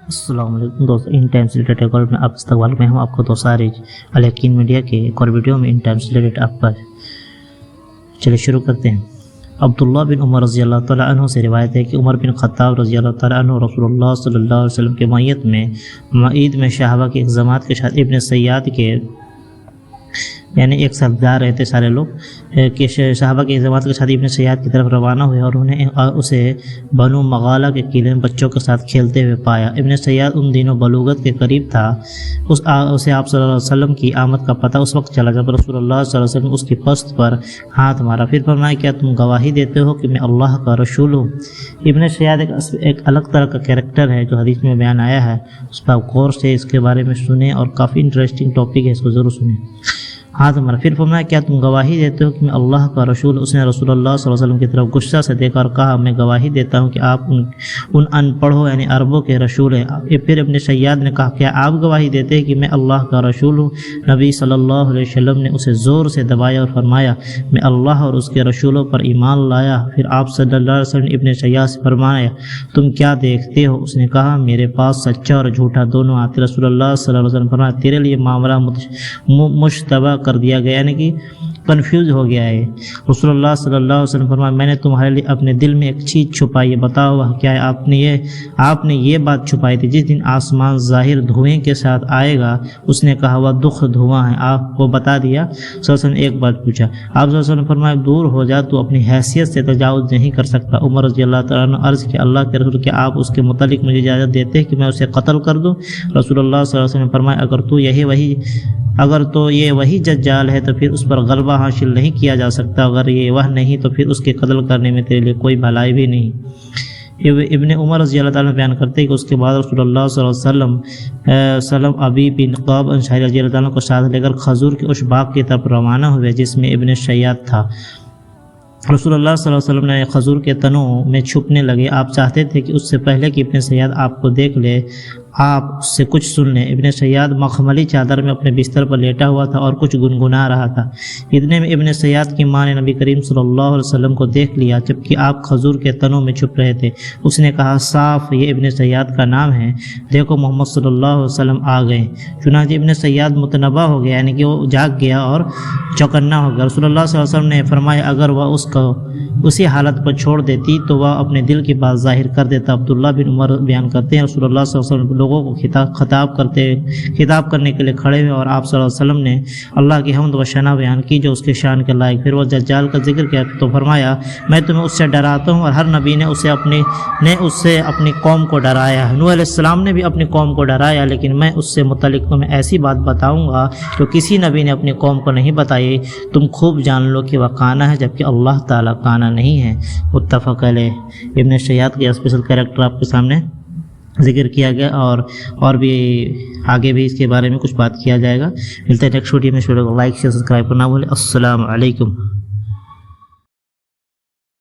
السلام علیکم دوست، ان ٹائم سے ریلیٹڈ کال میں آپ استقبال میں ہوں. آپ کو تو سارے الیکین میڈیا کے ایک اور ویڈیو میں ان ٹائم سے ریلیٹڈ آپ پر چلے شروع کرتے ہیں. عبداللہ بن عمر رضی اللہ تعالیٰ عنہ سے روایت ہے کہ عمر بن خطاب رضی اللہ تعالیٰ عنہ رسول اللہ صلی اللہ علیہ وسلم کے معید میں صحابہ کی ایک جماعت کے ساتھ ابن سیاد کے یعنی ایک ساتھ جا رہے تھے سارے لوگ کہ صحابہ کی جماعت کے ساتھ ابن سیاد کی طرف روانہ ہوئے اور انہیں اسے بنو مغالہ کے قلعے میں بچوں کے ساتھ کھیلتے ہوئے پایا. ابن سیاد ان دنوں بلوغت کے قریب تھا. اسے آپ صلی اللہ علیہ وسلم کی آمد کا پتہ اس وقت چلا جب رسول اللہ صلی اللہ علیہ وسلم اس کی پشت پر ہاتھ مارا. پھر فرمایا کیا تم گواہی دیتے ہو کہ میں اللہ کا رسول ہوں؟ ابن سیاد ایک الگ طرح کا کیریکٹر ہے جو حدیث میں بیان آیا ہے. اس پر آپ غور سے اس کے بارے میں سنیں اور کافی انٹرسٹنگ ٹاپک ہے، اس کو ضرور سنیں. ہاتھ مارا. پھر فرمایا کیا تم گواہی دیتے ہو کہ میں اللہ کا رسول؟ اس نے رسول اللہ صلی اللہ علیہ وسلم کی طرف غصہ سے دیکھا اور کہا میں گواہی دیتا ہوں کہ آپ ان ان پڑھوں یعنی عربوں کے رسول ہیں. پھر ابن سیاد نے کہا کیا آپ گواہی دیتے ہیں کہ میں اللہ کا رسول ہوں؟ نبی صلی اللہ علیہ وسلم نے اسے زور سے دبایا اور فرمایا میں اللہ اور اس کے رسولوں پر ایمان لایا. پھر آپ صلی اللہ علیہ وسلم نے ابن سیاد سے فرمایا تم کیا دیکھتے ہو؟ اس نے کہا میرے پاس سچا اور جھوٹا دونوں آتے. رسول اللہ صلی اللہ علیہ وسلم فرمایا تیرے لیے معاملہ مشتبہ کر دیا گیا یعنی کہ کنفیوز ہو گیا ہے. رسول اللہ صلی اللہ علیہ وسلم فرمایا میں نے تمہارے لیے اپنے دل میں ایک چیز چھپائی ہے، بتاؤ وہ کیا ہے؟ آپ نے یہ بات چھپائی تھی جس دن آسمان ظاہر دھوئیں کے ساتھ آئے گا. اس نے کہا وہ دکھ دھواں ہے. آپ کو بتا دیا. صلی اللہ علیہ وسلم نے ایک بات پوچھا. آپ صلی اللہ علیہ وسلم فرمایا دور ہو جا، تو اپنی حیثیت سے تجاوز نہیں کر سکتا. عمر رضی اللہ تعالیٰ عنہ عرض کہ اللہ کے رسول کیا آپ اس کے متعلق مجھے اجازت دیتے ہیں کہ میں اسے قتل کر دوں؟ رسول اللہ صلی اللہ علیہ وسلم نے فرمایا اگر تو یہ وہی دجال ہے تو پھر اس پر غلبہ حاصل نہیں کیا جا سکتا، اگر یہ وہ نہیں تو پھر اس کے قتل کرنے میں تیرے لیے کوئی بھلائی بھی نہیں. ابن عمر رضی اللہ تعالیٰ بیان کرتے ہیں کہ اس کے بعد رسول اللہ صلی اللہ علیہ وسلم ابی بن قاب انصاری رضی اللہ تعالیٰ کو ساتھ لے کر کھجور کے اس باغ کی طرف روانہ ہوئے جس میں ابن سیاد تھا. رسول اللہ صلی اللہ علیہ وسلم نے کھجور کے تنوں میں چھپنے لگے. آپ چاہتے تھے کہ اس سے پہلے کہ ابن سیاد آپ کو دیکھ لے آپ اس سے کچھ سن لیں. ابن سیاد مخملی چادر میں اپنے بستر پر لیٹا ہوا تھا اور کچھ گنگنا رہا تھا. اتنے میں ابن سیاد کی ماں نے نبی کریم صلی اللہ علیہ وسلم کو دیکھ لیا جبکہ آپ کھجور کے تنوں میں چھپ رہے تھے. اس نے کہا صاف یہ ابن سیاد کا نام ہے، دیکھو محمد صلی اللہ علیہ وسلم آ گئے. چنانچہ ابن سیاد متنبہ ہو گیا یعنی کہ وہ جاگ گیا اور چوکنا ہو گیا. رسول اللہ صلی اللہ علیہ وسلم نے فرمایا اگر وہ اس کو اسی حالت پر چھوڑ دیتی تو وہ اپنے دل کی بات ظاہر کر دیتا. عبداللہ بن عمر بیان کرتے ہیں رسول اللہ صلی اللہ علیہ وسلم لوگوں کو خطاب کرنے کے لیے کھڑے ہوئے اور آپ صلی اللہ علیہ وسلم نے اللہ کی حمد و ثنا بیان کی جو اس کے شان کے لائق. پھر وہ دجال کا ذکر کیا تو فرمایا میں تمہیں اس سے ڈراتا ہوں اور ہر نبی نے اسے اپنی قوم کو ڈرایا. نوح علیہ السلام نے بھی اپنی قوم کو ڈرایا لیکن میں اس سے متعلق تمہیں ایسی بات بتاؤں گا جو کسی نبی نے اپنی قوم کو نہیں بتائی. تم خوب جان لو کہ وہ کانا ہے جبکہ اللہ تعالیٰ کانا نہیں ہے. متفق علیہ. ابن سیاد کے اسپیشل کریکٹر آپ کے سامنے ذکر کیا گیا اور بھی آگے بھی اس کے بارے میں کچھ بات کیا جائے گا. ملتے ہیں نیکسٹ ویڈیو میں. لائک شیئر سبسکرائب کرنا بھولے. السلام علیکم.